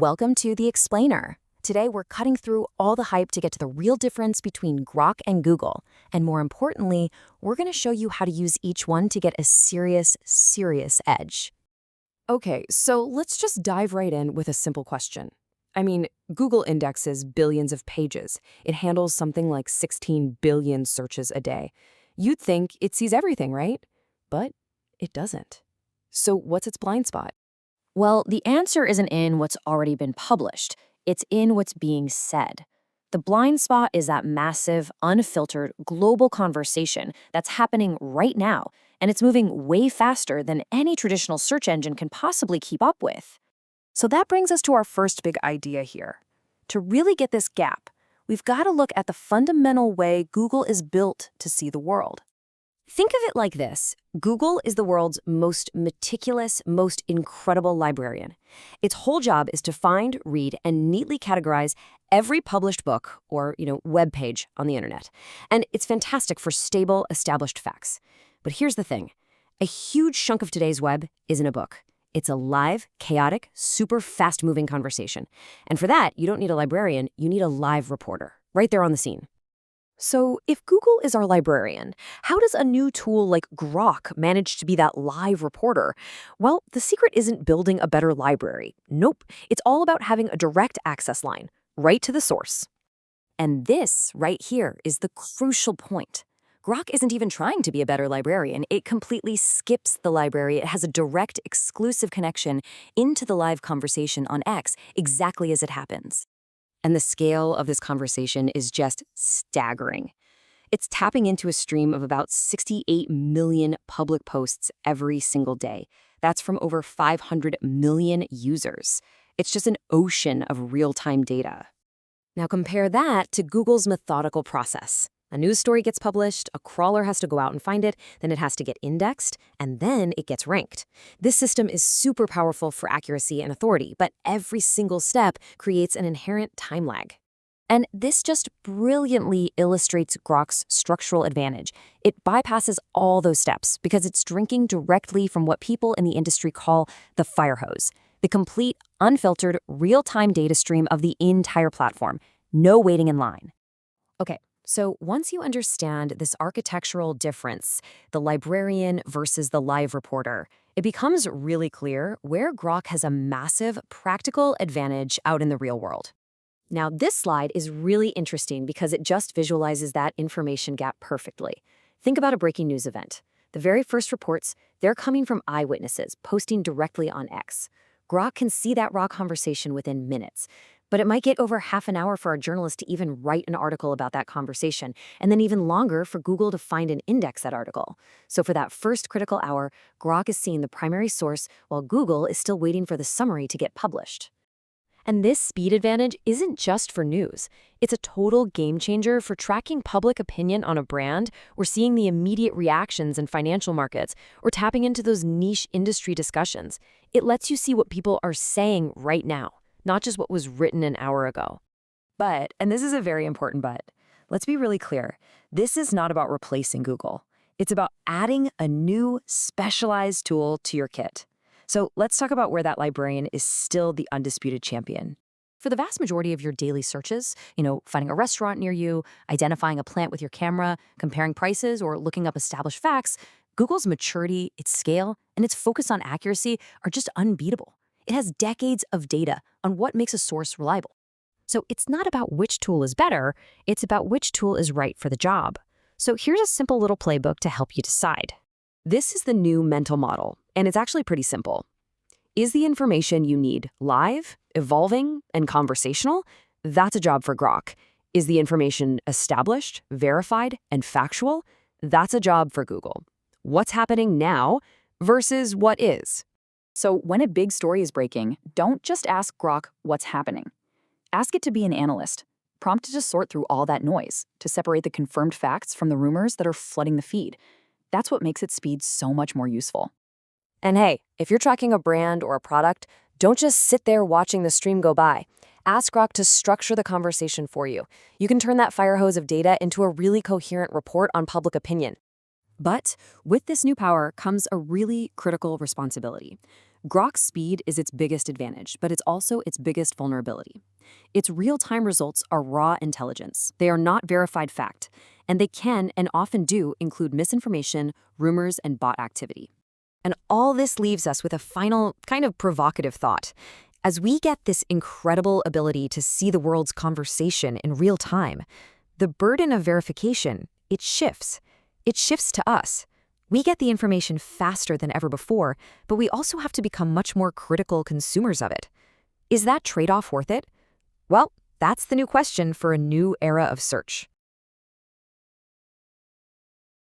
Welcome to The Explainer. Today we're cutting through all the hype to get to the real difference between Grok and Google. And more importantly, we're going to show you how to use each one to get a serious edge. Okay, so let's just dive right in with a simple question. Google indexes billions of pages. It handles something like 16 billion searches a day. You'd think it sees everything, right? But it doesn't. So what's its blind spot? Well, the answer isn't in what's already been published. It's in what's being said. The blind spot is that massive, unfiltered, global conversation that's happening right now, and it's moving way faster than any traditional search engine can possibly keep up with. So that brings us to our first big idea here. To really get this gap, we've got to look at the fundamental way Google is built to see the world. Think of it like this. Google is the world's most meticulous, most incredible librarian. Its whole job is to find, read, and neatly categorize every published book or, web page on the internet. And it's fantastic for stable, established facts. But here's the thing. A huge chunk of today's web isn't a book. It's a live, chaotic, super fast-moving conversation. And for that, you don't need a librarian, you need a live reporter, right there on the scene. So if Google is our librarian, how does a new tool like Grok manage to be that live reporter? Well, the secret isn't building a better library. Nope, it's all about having a direct access line, right to the source. And this right here is the crucial point. Grok isn't even trying to be a better librarian. It completely skips the library. It has a direct, exclusive connection into the live conversation on X exactly as it happens. And the scale of this conversation is just staggering. It's tapping into a stream of about 68 million public posts every single day. That's from over 500 million users. It's just an ocean of real-time data. Now compare that to Google's methodical process. A news story gets published, a crawler has to go out and find it, then it has to get indexed, and then it gets ranked. This system is super powerful for accuracy and authority, but every single step creates an inherent time lag. And this just brilliantly illustrates Grok's structural advantage. It bypasses all those steps because it's drinking directly from what people in the industry call the fire hose, the complete, unfiltered, real-time data stream of the entire platform. No waiting in line. Okay. So once you understand this architectural difference, the librarian versus the live reporter, it becomes really clear where Grok has a massive practical advantage out in the real world. Now, this slide is really interesting because it just visualizes that information gap perfectly. Think about a breaking news event. The very first reports, they're coming from eyewitnesses posting directly on X. Grok can see that raw conversation within minutes. But it might get over half an hour for a journalist to even write an article about that conversation, and then even longer for Google to find and index that article. So for that first critical hour, Grok is seeing the primary source while Google is still waiting for the summary to get published. And this speed advantage isn't just for news. It's a total game changer for tracking public opinion on a brand or seeing the immediate reactions in financial markets or tapping into those niche industry discussions. It lets you see what people are saying right now, not just what was written an hour ago. But, and this is a very important but, let's be really clear, this is not about replacing Google. It's about adding a new specialized tool to your kit. So let's talk about where that librarian is still the undisputed champion. For the vast majority of your daily searches, finding a restaurant near you, identifying a plant with your camera, comparing prices, or looking up established facts, Google's maturity, its scale, and its focus on accuracy are just unbeatable. It has decades of data on what makes a source reliable. So it's not about which tool is better, it's about which tool is right for the job. So here's a simple little playbook to help you decide. This is the new mental model, and it's actually pretty simple. Is the information you need live, evolving, and conversational? That's a job for Grok. Is the information established, verified, and factual? That's a job for Google. What's happening now versus what is? So when a big story is breaking, don't just ask Grok what's happening. Ask it to be an analyst. Prompt it to sort through all that noise, to separate the confirmed facts from the rumors that are flooding the feed. That's what makes its speed so much more useful. And hey, if you're tracking a brand or a product, don't just sit there watching the stream go by. Ask Grok to structure the conversation for you. You can turn that fire hose of data into a really coherent report on public opinion. But with this new power comes a really critical responsibility. Grok's speed is its biggest advantage, but it's also its biggest vulnerability. Its real-time results are raw intelligence. They are not verified fact, and they can and often do include misinformation, rumors, and bot activity. And all this leaves us with a final, kind of provocative thought. As we get this incredible ability to see the world's conversation in real time, the burden of verification, it shifts. It shifts to us. We get the information faster than ever before, but we also have to become much more critical consumers of it. Is that trade-off worth it? Well, that's the new question for a new era of search.